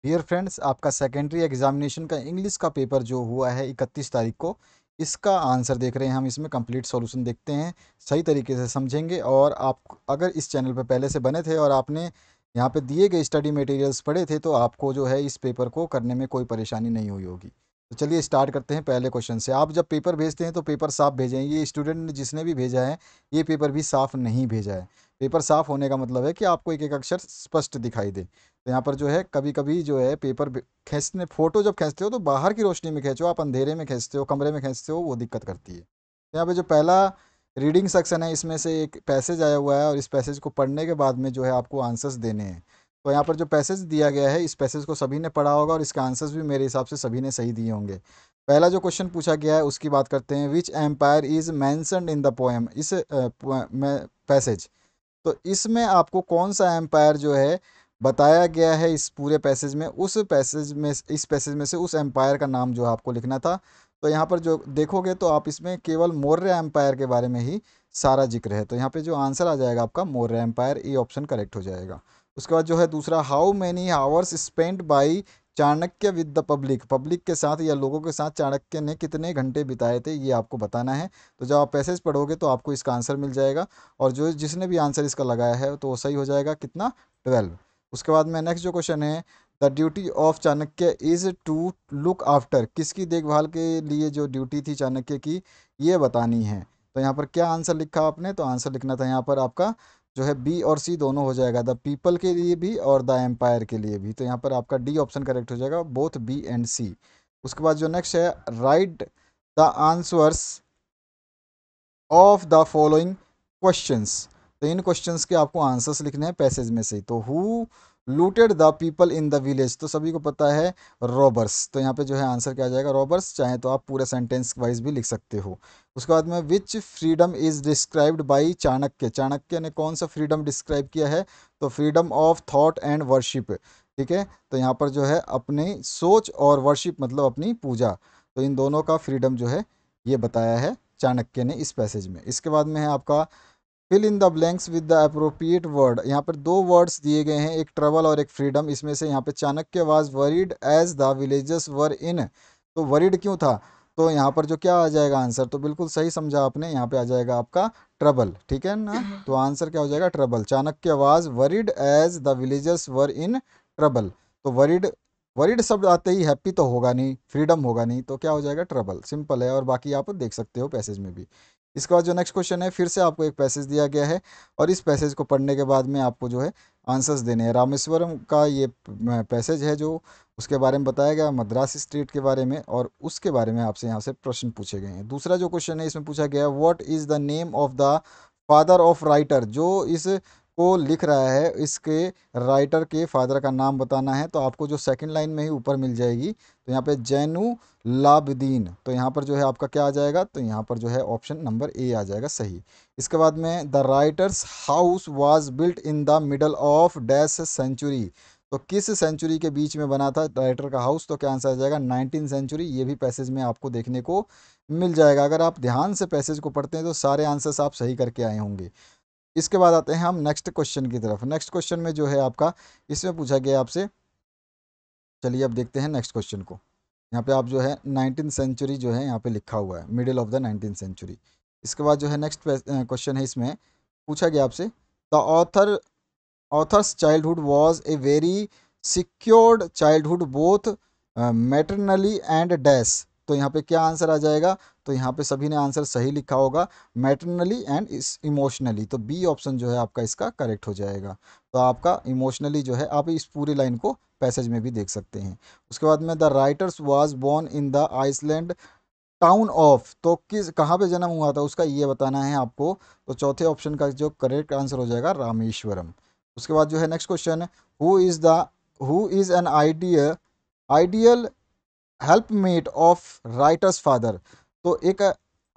Dear friends, आपका secondary examination का English का पेपर जो हुआ है 31 तारीख को, इसका आंसर देख रहे हैं हम। इसमें कंप्लीट सॉल्यूशन देखते हैं, सही तरीके से समझेंगे। और आप अगर इस चैनल पर पहले से बने थे और आपने यहाँ पे दिए गए स्टडी मटेरियल्स पढ़े थे, तो आपको जो है इस पेपर को करने में कोई परेशानी नहीं हुई होगी। तो चलिए स्टार्ट करते हैं पहले क्वेश्चन से। आप जब पेपर भेजते हैं तो पेपर साफ भेजें। ये स्टूडेंट ने जिसने भी भेजा है, ये पेपर भी साफ नहीं भेजा है। पेपर साफ होने का मतलब है कि आपको एक एक अक्षर स्पष्ट दिखाई दे। तो यहाँ पर जो है कभी कभी जो है पेपर खींचने, फोटो जब खींचते हो तो बाहर की रोशनी में खींचो, आप अंधेरे में खींचते हो, कमरे में खींचते हो, वो दिक्कत करती है। तो यहाँ पे जो पहला रीडिंग सेक्शन है, इसमें से एक पैसेज आया हुआ है और इस पैसेज को पढ़ने के बाद में जो है आपको आंसर्स देने हैं। तो यहाँ पर जो पैसेज दिया गया है, इस पैसेज को सभी ने पढ़ा होगा और इसके आंसर्स भी मेरे हिसाब से सभी ने सही दिए होंगे। पहला जो क्वेश्चन पूछा गया है उसकी बात करते हैं। Which empire is mentioned in the poem, इस पैसेज। तो इसमें आपको कौन सा एम्पायर जो है बताया गया है इस पूरे पैसेज में, उस पैसेज में, इस पैसेज में से उस एम्पायर का नाम जो है आपको लिखना था। तो यहाँ पर जो देखोगे तो आप इसमें केवल मौर्य एम्पायर के बारे में ही सारा जिक्र है। तो यहाँ पे जो आंसर आ जाएगा आपका Maurya empire, A option correct हो जाएगा। उसके बाद जो है दूसरा, how many hours spent by Chanakya with the public, public के साथ या लोगों के साथ चाणक्य ने कितने घंटे बिताए थे, ये आपको बताना है। तो जब आप पैसेज पढ़ोगे तो आपको इसका आंसर मिल जाएगा। और जो जिसने भी आंसर इसका लगाया है तो वो सही हो जाएगा, कितना, 12। उसके बाद में नेक्स्ट जो क्वेश्चन है, the duty of Chanakya is to look after, किसकी देखभाल के लिए जो ड्यूटी थी चाणक्य की, ये बतानी है। तो यहाँ पर क्या आंसर लिखा आपने, तो आंसर लिखना था यहाँ पर आपका जो है बी और सी दोनों हो जाएगा, द पीपल के लिए भी और द एम्पायर के लिए भी। तो यहाँ पर आपका डी ऑप्शन करेक्ट हो जाएगा, बोथ बी एंड सी। उसके बाद जो नेक्स्ट है, write the answers of the following questions. तो इन क्वेश्चंस के आपको आंसर्स लिखने हैं पैसेज में से। तो who looted the people in the village, तो सभी को पता है रॉबर्स। तो यहाँ पे जो है आंसर क्या आ जाएगा, रॉबर्स। चाहे तो आप पूरे सेंटेंस वाइज भी लिख सकते हो। उसके बाद में which freedom is described by Chanakya, Chanakya ने कौन सा फ्रीडम डिस्क्राइब किया है, तो freedom of thought and worship. ठीक है, तो यहाँ पर जो है अपनी सोच और वर्शिप मतलब अपनी पूजा, तो इन दोनों का फ्रीडम जो है ये बताया है चाणक्य ने इस पैसेज में। इसके बाद में है आपका fill in the blanks with the appropriate word. यहाँ पर दो वर्ड्स दिए गए हैं, एक ट्रबल और एक फ्रीडम। इसमें से यहाँ पे Chanakya was worried as the villagers were in, तो वरीड क्यों था, तो यहाँ पर जो क्या आ जाएगा आंसर, तो बिल्कुल सही समझा आपने, यहाँ पे आ जाएगा आपका ट्रबल। ठीक है ना, तो आंसर क्या हो जाएगा, trouble. Chanakya was worried as the villagers were in trouble. तो वरीड, वरीड शब्द आते ही हैप्पी तो होगा नहीं, फ्रीडम होगा नहीं, तो क्या हो जाएगा, ट्रबल। सिंपल है, और बाकी आप देख सकते हो पैसेज में भी। इसके बाद जो नेक्स्ट क्वेश्चन है, फिर से आपको एक पैसेज दिया गया है और इस पैसेज को पढ़ने के बाद में आपको जो है आंसर्स देने हैं। रामेश्वरम का ये पैसेज है जो उसके बारे में बताया गया, मद्रास स्टेट के बारे में, और उसके बारे में आपसे यहाँ से प्रश्न पूछे गए हैं। दूसरा जो क्वेश्चन है इसमें पूछा गया, what is the name of the father of writer, जो इस को लिख रहा है, इसके राइटर के फादर का नाम बताना है। तो आपको जो सेकंड लाइन में ही ऊपर मिल जाएगी, तो यहाँ पे जैनु लाबदीन। तो यहाँ पर जो है आपका क्या आ जाएगा, तो यहाँ पर जो है ऑप्शन नंबर ए आ जाएगा सही। इसके बाद में the writer's house was built in the middle of dash century, तो किस सेंचुरी के बीच में बना था राइटर का हाउस, तो क्या आंसर आ जाएगा, 19 सेंचुरी। ये भी पैसेज में आपको देखने को मिल जाएगा। अगर आप ध्यान से पैसेज को पढ़ते हैं तो सारे आंसर्स आप सही करके आए होंगे। इसके बाद आते हैं हम नेक्स्ट क्वेश्चन की तरफ। नेक्स्ट क्वेश्चन में जो है आपका, इसमें पूछा गया आपसे, चलिए अब देखते हैं नेक्स्ट क्वेश्चन को। यहाँ पे आप जो है 19th सेंचुरी जो है यहाँ पे लिखा हुआ है, middle of the 19th century. इसके बाद जो है नेक्स्ट क्वेश्चन है, इसमें पूछा गया आपसे, the author's childhood was a very secured childhood both मैटरनली and dash. तो यहाँ पे क्या आंसर आ जाएगा, तो यहाँ पे सभी ने आंसर सही लिखा होगा, मैटरनली एंड इमोशनली। तो बी ऑप्शन जो है आपका इसका करेक्ट हो जाएगा। तो आपका इमोशनली जो है, आप इस पूरी लाइन को पैसेज में भी देख सकते हैं। उसके बाद में the writers was born in the island town of, तो किस, कहाँ पे जन्म हुआ था उसका ये बताना है आपको। तो चौथे ऑप्शन का जो करेक्ट आंसर हो जाएगा रामेश्वरम। उसके बाद जो है नेक्स्ट क्वेश्चन है, who is an ideal helpmate of writer's father. तो एक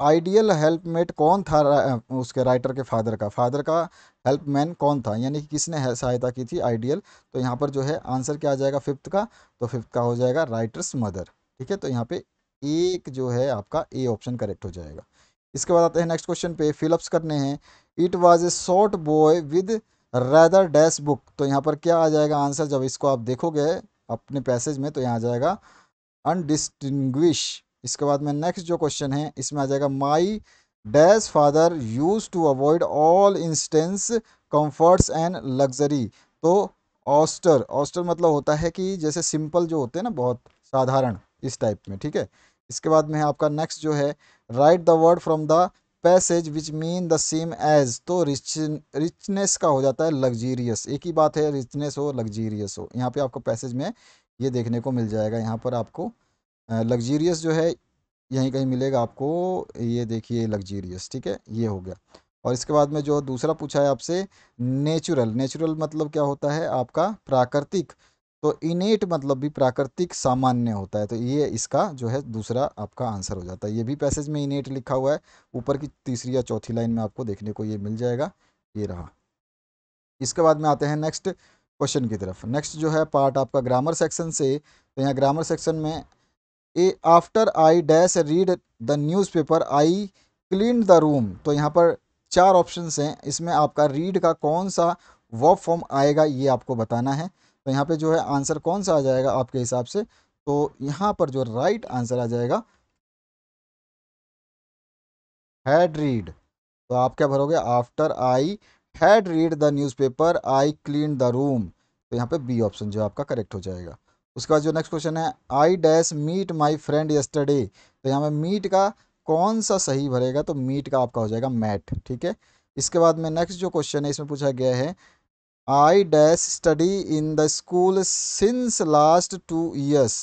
आइडियल हेल्पमेट कौन था, उसके राइटर के फादर का हेल्पमैन कौन था, यानी कि किसने सहायता की थी, आइडियल। तो यहाँ पर जो है आंसर क्या आ जाएगा फिफ्थ का, तो फिफ्थ का हो जाएगा राइटर्स मदर। ठीक है, तो यहाँ पे एक जो है आपका ए ऑप्शन करेक्ट हो जाएगा। इसके बाद आते हैं नेक्स्ट क्वेश्चन पे, फिलअप्स करने हैं। It was a short boy with rather dash book, तो यहाँ पर क्या आ जाएगा आंसर, जब इसको आप देखोगे अपने पैसेज में, तो यहाँ आ जाएगा अनडिस्टिंग्विश। इसके बाद में नेक्स्ट जो क्वेश्चन है इसमें आ जाएगा my dash father use to avoid all instance comforts and luxury. तो ऑस्टर, ऑस्टर मतलब होता है कि जैसे सिंपल जो होते हैं ना, बहुत साधारण, इस टाइप में, ठीक है। इसके बाद में है आपका नेक्स्ट जो है write the word from the passage which mean the same as. तो रिचनेस का हो जाता है लग्जीरियस, एक ही बात है, रिचनेस हो लग्जीरियस हो। यहाँ पे आपको पैसेज में ये देखने को मिल जाएगा। यहाँ पर आपको लग्जीरियस जो है यहीं कहीं मिलेगा आपको, ये देखिए लग्जीरियस, ठीक है, ये हो गया। और इसके बाद में जो दूसरा पूछा है आपसे नेचुरल, नेचुरल मतलब क्या होता है आपका प्राकृतिक। तो इनेट मतलब भी प्राकृतिक सामान्य होता है, तो ये इसका जो है दूसरा आपका आंसर हो जाता है। ये भी पैसेज में इनेट लिखा हुआ है, ऊपर की तीसरी या चौथी लाइन में आपको देखने को ये मिल जाएगा, ये रहा। इसके बाद में आते हैं नेक्स्ट क्वेश्चन की तरफ। नेक्स्ट जो है पार्ट आपका ग्रामर सेक्शन से, तो यहाँ ग्रामर सेक्शन में A after I dash read the newspaper I clean the room. तो यहाँ पर चार ऑप्शंस हैं, इसमें आपका रीड का कौन सा वर्ब फॉर्म आएगा ये आपको बताना है। तो यहाँ पे जो है आंसर कौन सा आ जाएगा आपके हिसाब से, तो यहाँ पर जो राइट आंसर आ जाएगा हैड रीड। तो आप क्या भरोगे, after I had read the newspaper I clean the room. तो यहाँ पे बी ऑप्शन जो है आपका करेक्ट हो जाएगा। उसके बाद जो नेक्स्ट क्वेश्चन है I dash meet my friend yesterday. तो यहाँ पे मीट का कौन सा सही भरेगा, तो मीट का आपका हो जाएगा मैट, ठीक है। इसके बाद में नेक्स्ट जो क्वेश्चन है इसमें पूछा गया है I dash study in the school since last 2 years।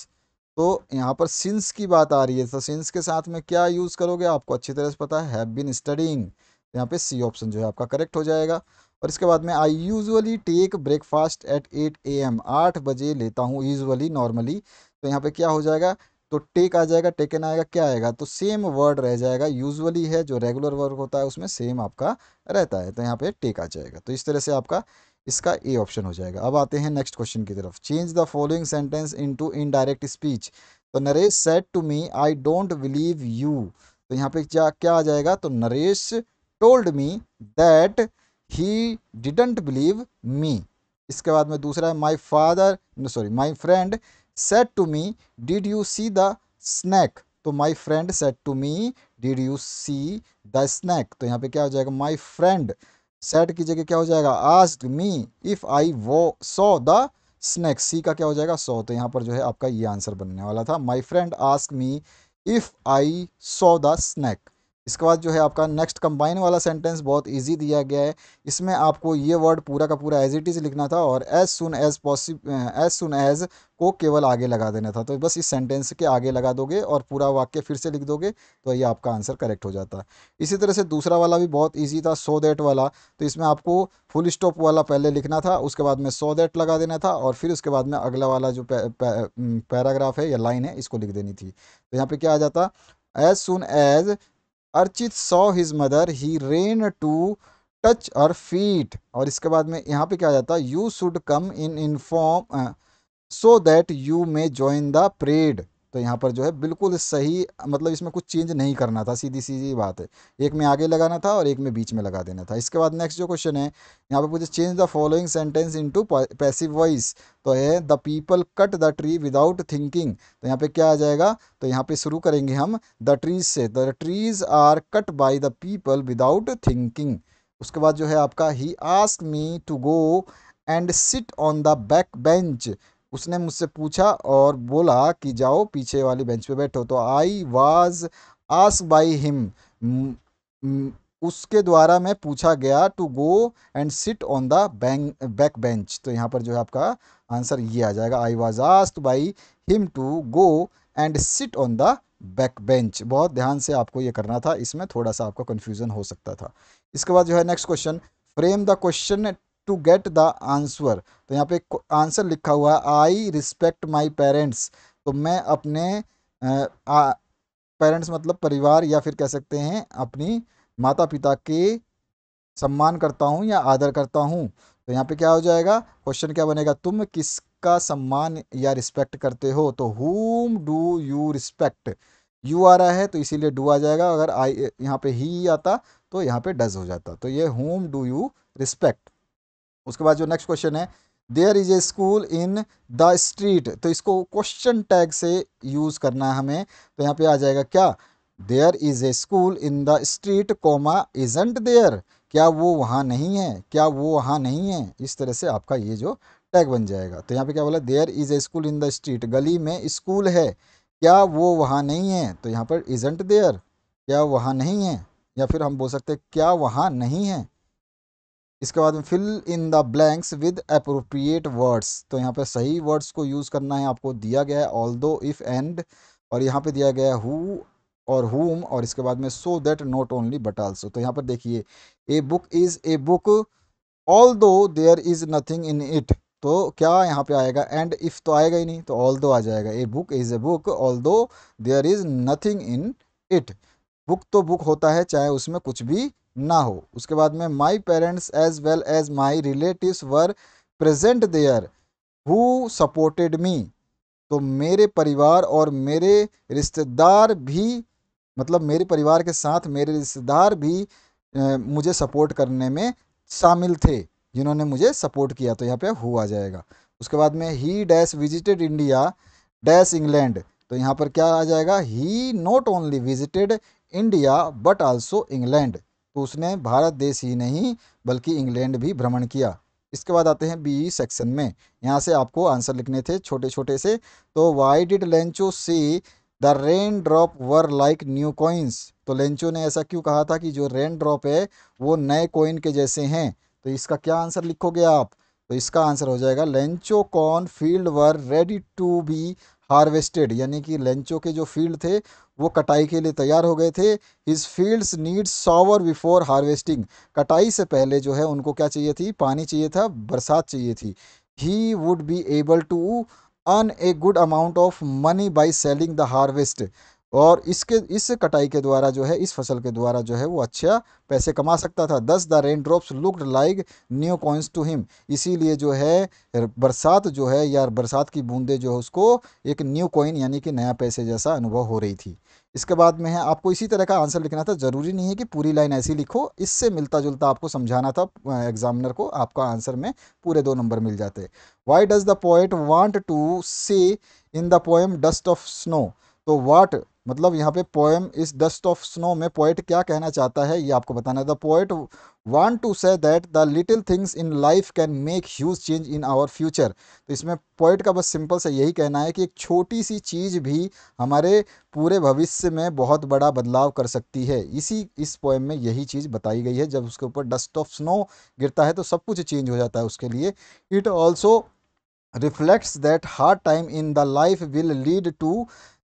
तो यहाँ पर सिंस की बात आ रही है, तो सिंस के साथ में क्या यूज़ करोगे आपको अच्छी तरह से पता है, हैव बीन स्टडीइंग। यहाँ पे सी ऑप्शन जो है आपका करेक्ट हो जाएगा। और इसके बाद में I usually take breakfast at 8 AM, 8 बजे लेता हूँ यूजुअली, नॉर्मली। तो यहाँ पे क्या हो जाएगा, तो टेक आ जाएगा, टेकन आएगा, क्या आएगा, तो सेम वर्ड रह जाएगा। यूजुअली है जो रेगुलर वर्क होता है उसमें सेम आपका रहता है, तो यहाँ पे टेक आ जाएगा। तो इस तरह से आपका इसका ए ऑप्शन हो जाएगा। अब आते हैं नेक्स्ट क्वेश्चन की तरफ। Change the following sentence into indirect speech. तो Naresh said to me I don't believe you. तो यहाँ पे क्या क्या आ जाएगा, तो Naresh told me that he didn't believe me. इसके बाद में दूसरा है my father, sorry, my friend said to me did you see the snake. तो my friend said to me did you see the snake. तो यहाँ पे क्या हो जाएगा, माई फ्रेंड सेड की जगह क्या हो जाएगा आस्क्ड मी इफ आई वो सॉ द स्नैक। सी का क्या हो जाएगा सॉ। तो यहाँ पर जो है आपका ये आंसर बनने वाला था, my friend ask me if I saw the snake. इसके बाद जो है आपका नेक्स्ट कंबाइन वाला सेंटेंस बहुत इजी दिया गया है। इसमें आपको ये वर्ड पूरा का पूरा एज इट इज़ लिखना था और as soon as possible, as soon as को केवल आगे लगा देना था। तो बस इस सेंटेंस के आगे लगा दोगे और पूरा वाक्य फिर से लिख दोगे, तो ये आपका आंसर करेक्ट हो जाता है। इसी तरह से दूसरा वाला भी बहुत ईजी था, सो दैट वाला। तो इसमें आपको फुल स्टॉप वाला पहले लिखना था, उसके बाद में सो दैट लगा देना था और फिर उसके बाद में अगला वाला जो पैराग्राफ है या लाइन है इसको लिख देनी थी। तो यहाँ पे क्या आ जाता, as soon as Archit saw his mother he ran to touch her feet. और इसके बाद में यहाँ पे क्या आ जाता, you should come in inform so that you may join the parade. तो यहाँ पर जो है बिल्कुल सही, मतलब इसमें कुछ चेंज नहीं करना था, सीधी सीधी बात है, एक में आगे लगाना था और एक में बीच में लगा देना था। इसके बाद नेक्स्ट जो क्वेश्चन है यहाँ पे पूछे change the following sentence into passive voice. तो है the people cut the tree without thinking. तो यहाँ पे क्या आ जाएगा, तो यहाँ पे शुरू करेंगे हम द ट्रीज से, the trees are cut by the people without thinking. उसके बाद जो है आपका he ask me to go and sit on the back bench. उसने मुझसे पूछा और बोला कि जाओ पीछे वाली बेंच पे बैठो। तो I was asked by him, उसके द्वारा मैं पूछा गया to go and sit on the back bench. तो यहाँ पर जो है आपका आंसर ये आ जाएगा, I was asked by him to go and sit on the back bench. बहुत ध्यान से आपको ये करना था, इसमें थोड़ा सा आपका कन्फ्यूजन हो सकता था। इसके बाद जो है next question, frame the question to get the answer. तो यहाँ पे आंसर लिखा हुआ है आई रिस्पेक्ट माई पेरेंट्स। तो मैं अपने पेरेंट्स मतलब परिवार या फिर कह सकते हैं अपनी माता पिता के सम्मान करता हूँ या आदर करता हूँ। तो यहाँ पे क्या हो जाएगा, क्वेश्चन क्या बनेगा, तुम किसका सम्मान या रिस्पेक्ट करते हो। तो हुम डू यू रिस्पेक्ट, यू आ रहा है तो इसीलिए डू आ जाएगा, अगर आई यहाँ पे ही आता तो यहाँ पे डज हो जाता। तो ये हुम डू यू रिस्पेक्ट। उसके बाद जो नेक्स्ट क्वेश्चन है there is a school in the street, तो इसको क्वेश्चन टैग से यूज़ करना है हमें। तो यहाँ पे आ जाएगा क्या, there is a school in the street comma isn't there, क्या वो वहाँ नहीं है, क्या वो वहाँ नहीं है। इस तरह से आपका ये जो टैग बन जाएगा। तो यहाँ पे क्या बोला, there is a school in the street, गली में स्कूल है, क्या वो वहाँ नहीं है। तो यहाँ पर इजंट देयर, क्या वहाँ नहीं है, या फिर हम बोल सकते हैं क्या वहाँ नहीं है। इसके बाद में fill in the blanks with appropriate words, तो यहाँ पे सही वर्ड्स को यूज़ करना है। आपको दिया गया है ऑल्दो, इफ़, एंड, और यहाँ पे दिया गया है हु और whom, और इसके बाद में so that, not only but also. तो यहाँ पर देखिए, a book is a book although there is nothing in it, तो क्या यहाँ पे आएगा, एंड इफ़ तो आएगा ही नहीं, तो ऑल्दो आ जाएगा। A book is a book although there is nothing in it, book तो बुक होता है चाहे उसमें कुछ भी ना हो। उसके बाद में my parents as well as my relatives were present there who supported me, तो मेरे परिवार और मेरे रिश्तेदार भी, मतलब मेरे परिवार के साथ मेरे रिश्तेदार भी मुझे सपोर्ट करने में शामिल थे, जिन्होंने मुझे सपोर्ट किया। तो यहाँ पे हु आ जाएगा। उसके बाद में he dash visited India dash England, तो यहाँ पर क्या आ जाएगा, he not only visited India but also England, तो उसने भारत देश ही नहीं बल्कि इंग्लैंड भी भ्रमण किया। इसके बाद आते हैं बी सेक्शन में, यहाँ से आपको आंसर लिखने थे छोटे छोटे से। तो why did Lencho see the rain drop were like new coins, तो लेंचो ने ऐसा क्यों कहा था कि जो रेन ड्रॉप है वो नए कॉइन के जैसे हैं। तो इसका क्या आंसर लिखोगे आप, तो इसका आंसर हो जाएगा Lencho corn field were ready to be harvested, यानी कि लेंचो के जो फील्ड थे वो कटाई के लिए तैयार हो गए थे। His fields need shower before harvesting, कटाई से पहले जो है उनको क्या चाहिए थी, पानी चाहिए था, बरसात चाहिए थी। He would be able to earn a good amount of money by selling the harvest, और इसके इस कटाई के द्वारा जो है, इस फसल के द्वारा जो है वो अच्छा पैसे कमा सकता था। Thus the rain drops looked like new coins to him, इसीलिए जो है बरसात जो है या बरसात की बूंदें जो है उसको एक न्यू कॉइन यानी कि नया पैसे जैसा अनुभव हो रही थी। इसके बाद में है आपको इसी तरह का आंसर लिखना था, ज़रूरी नहीं है कि पूरी लाइन ऐसी लिखो, इससे मिलता जुलता आपको समझाना था एग्जामिनर को, आपका आंसर में पूरे 2 नंबर मिल जाते। Why does the poet want to say in the poem dust of snow, तो वाट मतलब यहाँ पे पोएम इस डस्ट ऑफ स्नो में पोएट क्या कहना चाहता है ये आपको बताना है। The poet want to say that the little things in life can make huge change in our future, तो इसमें पोएट का बस सिंपल से यही कहना है कि एक छोटी सी चीज़ भी हमारे पूरे भविष्य में बहुत बड़ा बदलाव कर सकती है। इस पोएम में यही चीज़ बताई गई है, जब उसके ऊपर डस्ट ऑफ स्नो गिरता है तो सब कुछ चेंज हो जाता है उसके लिए। It also reflects that hard time in the life will lead to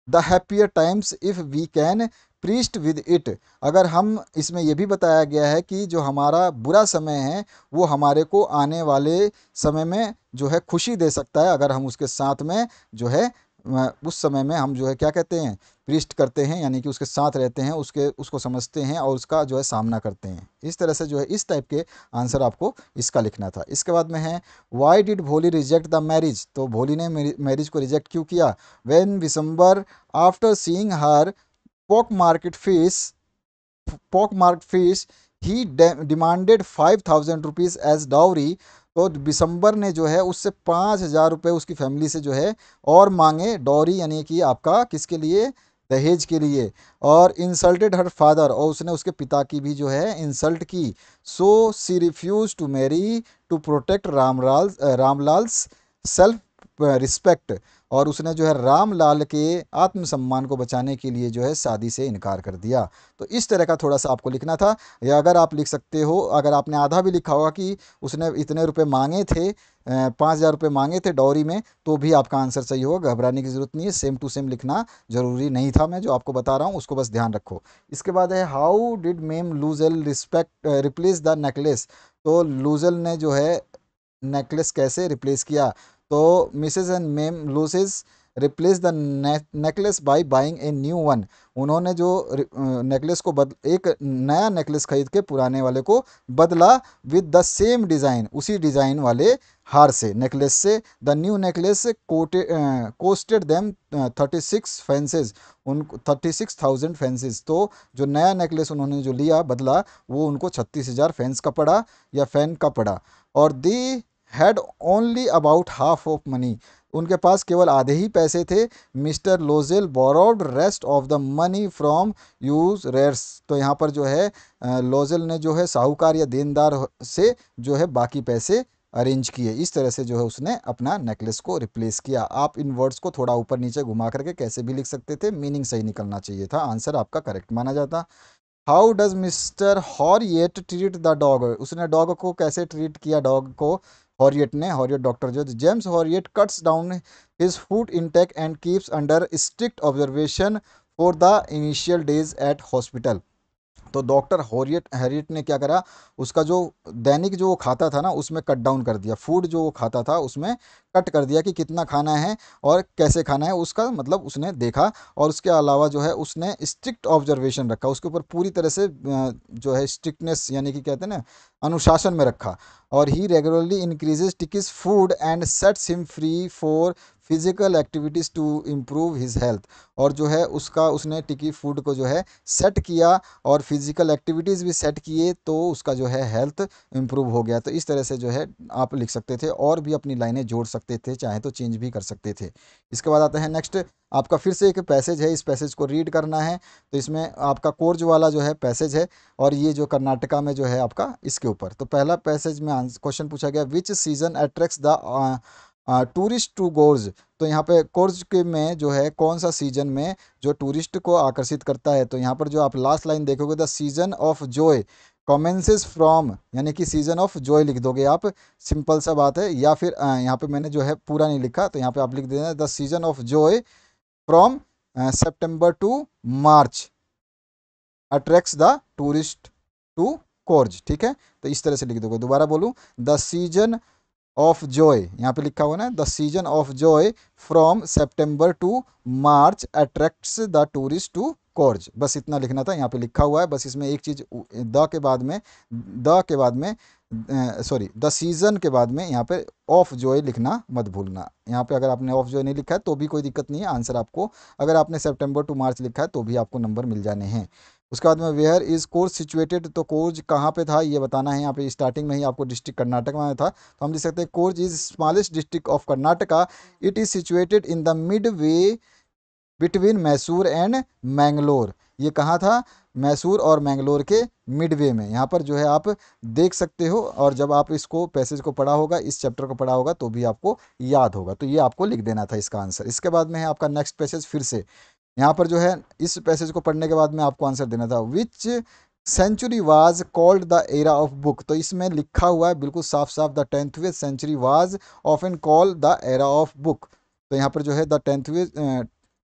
the happier times if we can priest with it, अगर हम इसमें यह भी बताया गया है कि जो हमारा बुरा समय है वो हमारे को आने वाले समय में जो है खुशी दे सकता है, अगर हम उसके साथ में जो है उस समय में हम जो है क्या कहते हैं, प्रीस्ट करते हैं, यानी कि उसके साथ रहते हैं, उसको समझते हैं और उसका जो है सामना करते हैं। इस तरह से जो है इस टाइप के आंसर आपको इसका लिखना था। इसके बाद में है वाई डिड भोली रिजेक्ट द मैरिज, तो भोली ने मैरिज को रिजेक्ट क्यों किया। व्हेन विशंबर आफ्टर सीइंग हर पोक मार्केट फिश पोक मार्केट फिश ही डिमांडेड 5,000 रुपीज़ एज डाउरी, तो दिसंबर ने जो है उससे 5,000 रुपये उसकी फैमिली से जो है और मांगे, डॉरी यानी कि आपका किसके लिए, दहेज के लिए। और इंसल्टेड हर फादर, और उसने उसके पिता की भी जो है इंसल्ट की। So she refuse to marry to protect Ramlal's self respect, और उसने जो है रामलाल के आत्मसम्मान को बचाने के लिए जो है शादी से इनकार कर दिया। तो इस तरह का थोड़ा सा आपको लिखना था, या अगर आप लिख सकते हो, अगर आपने आधा भी लिखा होगा कि उसने इतने रुपए मांगे थे, 5,000 रुपये मांगे थे डॉरी में, तो भी आपका आंसर सही होगा, घबराने की ज़रूरत नहीं है। सेम टू सेम लिखना ज़रूरी नहीं था, मैं जो आपको बता रहा हूँ उसको बस ध्यान रखो। इसके बाद है how did ma'am Loisel respect replace the necklace, तो लूजल ने जो है नेकलेस कैसे रिप्लेस किया। तो Mrs and ma'am Loisels replace the necklace by buying a new one, उन्होंने जो नेकलेस को एक नया नेकलेस खरीद के पुराने वाले को बदला विद द सेम डिज़ाइन, उसी डिज़ाइन वाले हार से, नेकलेस से। The new necklace costed them 36 francs, उन 36,000 फेंसेज, तो जो नया नेकलेस उन्होंने जो लिया बदला वो उनको 36,000 फेंस का पड़ा या फैन का पड़ा। और they had only about half of money, उनके पास केवल आधे ही पैसे थे। Mr Loisel borrowed rest of the money from usurers, तो यहाँ पर जो है लोजेल ने जो है साहूकार या देनदार से जो है बाकी पैसे अरेंज किए। इस तरह से जो है उसने अपना नेकलेस को रिप्लेस किया। आप इन वर्ड्स को थोड़ा ऊपर नीचे घुमा करके कैसे भी लिख सकते थे, मीनिंग सही निकलना चाहिए था, आंसर आपका करेक्ट माना जाता। How does Mr Herriot treat the dog, उसने डॉग को कैसे ट्रीट किया, डॉग को हॉरियट ने, हॉरियट डॉक्टर जो James Herriot cuts down his food intake and keeps under strict observation for the initial days at hospital. तो doctor Herriot Herriot ने क्या करा, उसका जो दैनिक जो वो खाता था ना उसमें कट डाउन कर दिया, फूड जो वो खाता था उसमें कट कर दिया कि कितना खाना है और कैसे खाना है, उसका मतलब उसने देखा। और उसके अलावा जो है उसने स्ट्रिक्ट ऑब्जर्वेशन रखा, उसके ऊपर पूरी तरह से जो है स्ट्रिक्टनेस यानी कि कहते हैं ना अनुशासन में रखा। और he regularly increases Tricki's food and sets him free for physical activities to improve his health. और जो है उसका उसने टिकी फूड को जो है सेट किया और फिजिकल एक्टिविटीज़ भी सेट किए, तो उसका जो है हेल्थ इम्प्रूव हो गया। तो इस तरह से जो है आप लिख सकते थे और भी अपनी लाइनें जोड़ सकते थे, चाहे तो चेंज भी कर सकते थे। इसके बाद आता है नेक्स्ट, आपका फिर से एक पैसेज है, इस पैसेज को रीड करना है। तो इसमें आपका कोर्ज वाला जो है पैसेज है और ये जो कर्नाटका में जो है आपका इसके ऊपर। तो पहला पैसेज में क्वेश्चन पूछा गया, which season attracts the tourist to gorge. तो यहाँ पे कोर्ज के में जो है कौन सा सीजन में जो टूरिस्ट को आकर्षित करता है। तो यहाँ पर जो आप लास्ट लाइन देखोगे, the season of joy commences from, यानी कि सीजन ऑफ जॉय लिख दोगे आप, सिंपल सा बात है। या फिर यहाँ पे मैंने जो है पूरा नहीं लिखा, तो यहाँ पे आप लिख देना the season of joy from September to March attracts the tourist to Coorg, ठीक है। तो इस तरह से लिख दोगे, दोबारा बोलूँ, द सीजन ऑफ जॉय, यहाँ पे लिखा हुआ ना the season of joy from September to March attracts the tourist to Coorg, बस इतना लिखना था, यहाँ पे लिखा हुआ है। बस इसमें एक चीज़ द के बाद में, द के बाद में सॉरी द सीजन के बाद में यहाँ पे ऑफ जॉय लिखना मत भूलना। यहाँ पे अगर आपने ऑफ जॉय नहीं लिखा है तो भी कोई दिक्कत नहीं है, आंसर आपको, अगर आपने सेप्टेम्बर टू मार्च लिखा है तो भी आपको नंबर मिल जाने हैं। उसके बाद में वेयर इज़ कोर्स सिचुएटेड, तो कोर्ज कहाँ पे था ये बताना है। यहाँ पे स्टार्टिंग में ही आपको डिस्ट्रिक्ट कर्नाटक में था, तो हम लिख सकते हैं Coorg is smallest district of Karnataka, it is situated in the midway between Mysore and Mangalore. ये कहाँ था, मैसूर और मैंगलोर के मिडवे में। यहाँ पर जो है आप देख सकते हो, और जब आप इसको पैसेज को पढ़ा होगा, इस चैप्टर को पढ़ा होगा तो भी आपको याद होगा, तो ये आपको लिख देना था इसका आंसर। इसके बाद में है आपका नेक्स्ट पैसेज, फिर से यहाँ पर जो है इस पैसेज को पढ़ने के बाद में आपको आंसर देना था, which century was called the era of book. तो इसमें लिखा हुआ है बिल्कुल साफ साफ, the 10th century was often called the era of book. तो यहाँ पर जो है द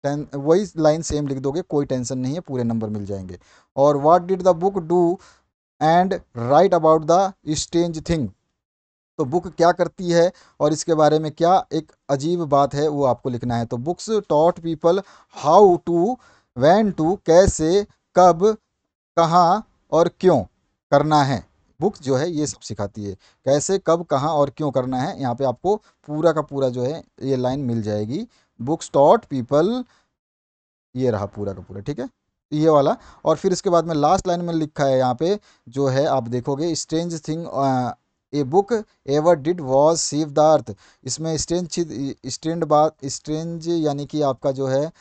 10 वही लाइन सेम लिख दोगे, कोई टेंशन नहीं है, पूरे नंबर मिल जाएंगे। और what did the book do and right about the strange thing. तो बुक क्या करती है और इसके बारे में क्या एक अजीब बात है वो आपको लिखना है। तो books taught people how to, when to, कैसे, कब, कहाँ और क्यों करना है। बुक जो है ये सब सिखाती है, कैसे कब कहाँ और क्यों करना है। यहाँ पे आपको पूरा का पूरा जो है ये लाइन मिल जाएगी, बुक्स टॉट पीपल, ये रहा पूरा का पूरा, ठीक है, ये वाला। और फिर इसके बाद में लास्ट लाइन में लिखा है यहाँ पे जो है आप देखोगे, strange thing a book ever did was save the अर्थ। इसमें स्ट्रेंज यानी कि आपका जो है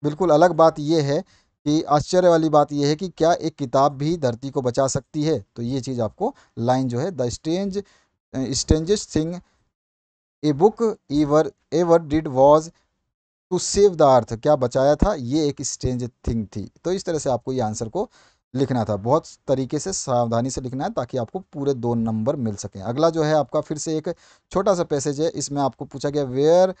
बिल्कुल अलग बात ये है कि आश्चर्य वाली बात ये है कि क्या एक किताब भी धरती को बचा सकती है। तो ये चीज़ आपको लाइन जो है, the strangest thing a book ever ever did was to save the earth, क्या बचाया था, ये एक स्ट्रेंज थिंग थी। तो इस तरह से आपको ये आंसर को लिखना था, बहुत तरीके से सावधानी से लिखना है ताकि आपको पूरे 2 नंबर मिल सकें। अगला जो है आपका फिर से एक छोटा सा पैसेज है, इसमें आपको पूछा गया where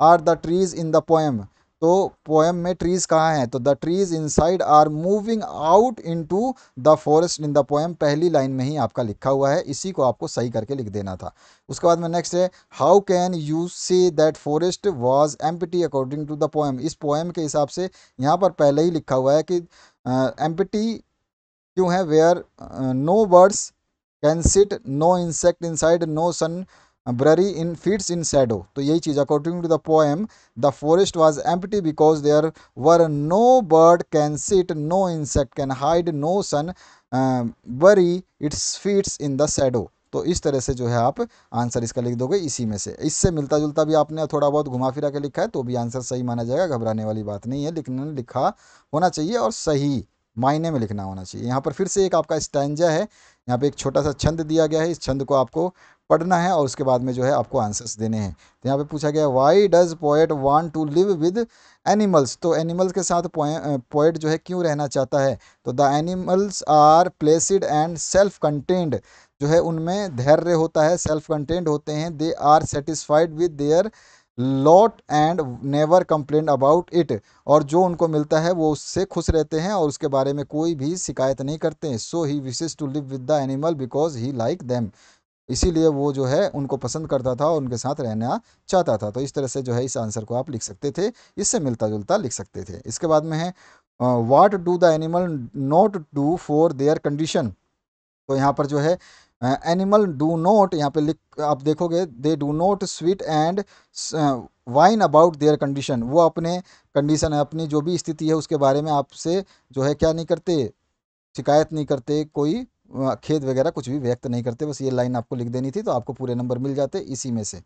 are the trees in the poem. तो पोएम में ट्रीज कहाँ हैं, तो the trees inside are moving out into the forest in the poem, पहली लाइन में ही आपका लिखा हुआ है, इसी को आपको सही करके लिख देना था। उसके बाद में नेक्स्ट है, how can you say that forest was empty according to the poem. इस पोएम के हिसाब से यहाँ पर पहले ही लिखा हुआ है कि एम्प्टी क्यों है, where no birds can sit, no insect inside, no sun bury in feets in shadow. तो यही चीज़ according to the poem the forest was empty because there were no bird can sit, no insect can hide, no sun bury its feets in the shadow. तो इस तरह से जो है आप आंसर इसका लिख दोगे इसी में से। इससे मिलता जुलता भी आपने थोड़ा बहुत घुमा फिरा के लिखा है तो भी आंसर सही माना जाएगा, घबराने वाली बात नहीं है, लिखा होना चाहिए और सही मायने में लिखना होना चाहिए। यहाँ पर फिर से एक आपका स्टैंजा है, यहाँ पे एक छोटा सा छंद दिया गया है, इस छंद को आपको पढ़ना है और उसके बाद में जो है आपको आंसर्स देने हैं। तो यहाँ पे पूछा गया why does poet want to live with animals, तो एनिमल्स के साथ पोएट जो है क्यों रहना चाहता है, तो the animals are placid and self contained, जो है उनमें धैर्य होता है, सेल्फ कंटेन्ड होते हैं, they are satisfied with their lot and never complain about it, और जो उनको मिलता है वो उससे खुश रहते हैं और उसके बारे में कोई भी शिकायत नहीं करते हैं। So he wishes to live with the animal because he like them, इसीलिए वो जो है उनको पसंद करता था और उनके साथ रहना चाहता था। तो इस तरह से जो है इस आंसर को आप लिख सकते थे, इससे मिलता जुलता लिख सकते थे। इसके बाद में है what do the animal not do for their condition, तो यहाँ पर जो है एनिमल डू नॉट, यहाँ पे लिख आप देखोगे they do not sweet and wine about their condition, वो अपने कंडीशन है, अपनी जो भी स्थिति है उसके बारे में आपसे जो है क्या नहीं करते, शिकायत नहीं करते, कोई खेद वगैरह कुछ भी व्यक्त नहीं करते। बस ये लाइन आपको लिख देनी थी तो आपको पूरे नंबर मिल जाते इसी में से।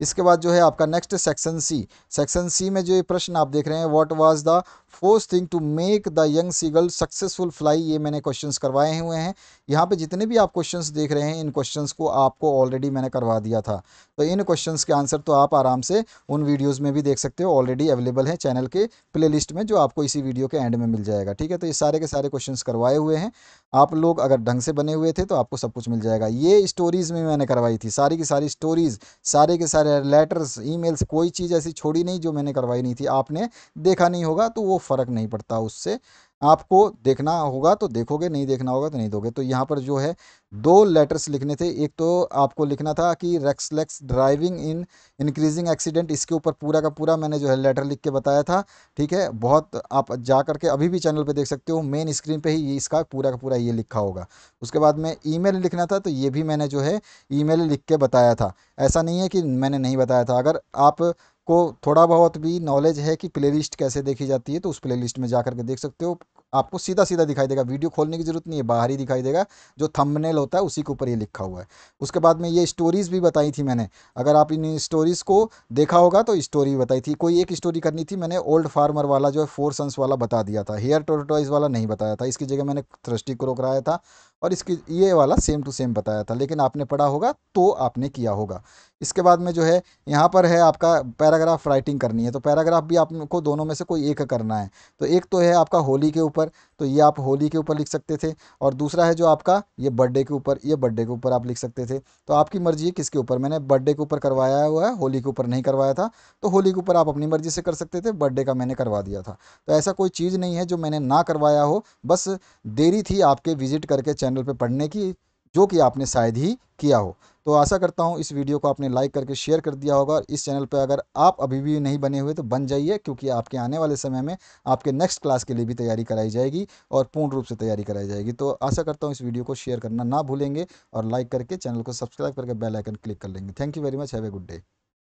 इसके बाद जो है आपका next section C, section C में जो ये प्रश्न आप देख रहे हैं what was the fourth thing to make the young seagull successful fly, ये मैंने क्वेश्चंस करवाए हुए हैं। यहाँ पे जितने भी आप क्वेश्चंस देख रहे हैं इन क्वेश्चंस को आपको ऑलरेडी मैंने करवा दिया था, तो इन क्वेश्चंस के आंसर तो आप आराम से उन वीडियोज़ में भी देख सकते हो, ऑलरेडी अवेलेबल है चैनल के प्लेलिस्ट में, जो आपको इसी वीडियो के एंड में मिल जाएगा। ठीक है, तो ये सारे के सारे क्वेश्चंस करवाए हुए हैं, आप लोग अगर ढंग से बने हुए थे तो आपको सब कुछ मिल जाएगा। ये स्टोरीज़ में मैंने करवाई थी, सारी की सारी स्टोरीज़, सारे के सारे लेटर्स, ईमेल्स, कोई चीज़ ऐसी छोड़ी नहीं जो मैंने करवाई नहीं थी। आपने देखा नहीं होगा तो वो फ़र्क नहीं पड़ता, उससे आपको देखना होगा तो देखोगे, नहीं देखना होगा तो नहीं दोगे। तो यहाँ पर जो है दो लेटर्स लिखने थे, एक तो आपको लिखना था कि रेक्सलेस ड्राइविंग इन इंक्रीजिंग एक्सीडेंट, इसके ऊपर पूरा का पूरा मैंने जो है लेटर लिख के बताया था। ठीक है, बहुत आप जा करके अभी भी चैनल पे देख सकते हो, मेन स्क्रीन पे ही इसका पूरा का पूरा ये लिखा होगा। उसके बाद में ईमेल लिखना था, तो ये भी मैंने जो है ईमेल लिख के बताया था, ऐसा नहीं है कि मैंने नहीं बताया था। अगर आप को थोड़ा बहुत भी नॉलेज है कि प्लेलिस्ट कैसे देखी जाती है तो उस प्लेलिस्ट में जा करके देख सकते हो, आपको सीधा सीधा दिखाई देगा, वीडियो खोलने की जरूरत नहीं है, बाहर ही दिखाई देगा, जो थंबनेल होता है उसी के ऊपर ये लिखा हुआ है। उसके बाद में ये स्टोरीज़ भी बताई थी मैंने, अगर आप इन स्टोरीज़ को देखा होगा तो स्टोरी भी बताई थी। कोई एक स्टोरी करनी थी, मैंने ओल्ड फार्मर वाला जो है 4 सन्स वाला बता दिया था, हेयर टोरटॉइज वाला नहीं बताया था, इसकी जगह मैंने थ्रस्टी को रोक रहा था और इसकी ये वाला सेम टू सेम बताया था, लेकिन आपने पढ़ा होगा तो आपने किया होगा। इसके बाद में जो है यहाँ पर है आपका पैराग्राफ राइटिंग करनी है, तो पैराग्राफ भी आपको दोनों में से कोई एक करना है। तो एक तो है आपका होली के ऊपर, तो ये आप होली के ऊपर लिख सकते थे, और दूसरा है जो आपका ये बर्थडे के ऊपर, ये बर्थडे के ऊपर आप लिख सकते थे। तो आपकी मर्जी है किसके ऊपर, मैंने बर्थडे के ऊपर करवाया हुआ है, होली के ऊपर नहीं करवाया था, तो होली के ऊपर आप अपनी मर्जी से कर सकते थे, बर्थडे का मैंने करवा दिया था। तो ऐसा कोई चीज़ नहीं है जो मैंने ना करवाया हो, बस देरी थी आपके विजिट करके चैनल पे पढ़ने की, जो कि आपने शायद ही किया हो। तो आशा करता हूँ इस वीडियो को आपने लाइक करके शेयर कर दिया होगा, और इस चैनल पर अगर आप अभी भी नहीं बने हुए तो बन जाइए, क्योंकि आपके आने वाले समय में आपके नेक्स्ट क्लास के लिए भी तैयारी कराई जाएगी और पूर्ण रूप से तैयारी कराई जाएगी। तो आशा करता हूँ इस वीडियो को शेयर करना ना भूलेंगे और लाइक करके चैनल को सब्सक्राइब करके बेल आइकन क्लिक कर लेंगे। Thank you very much, have a good day.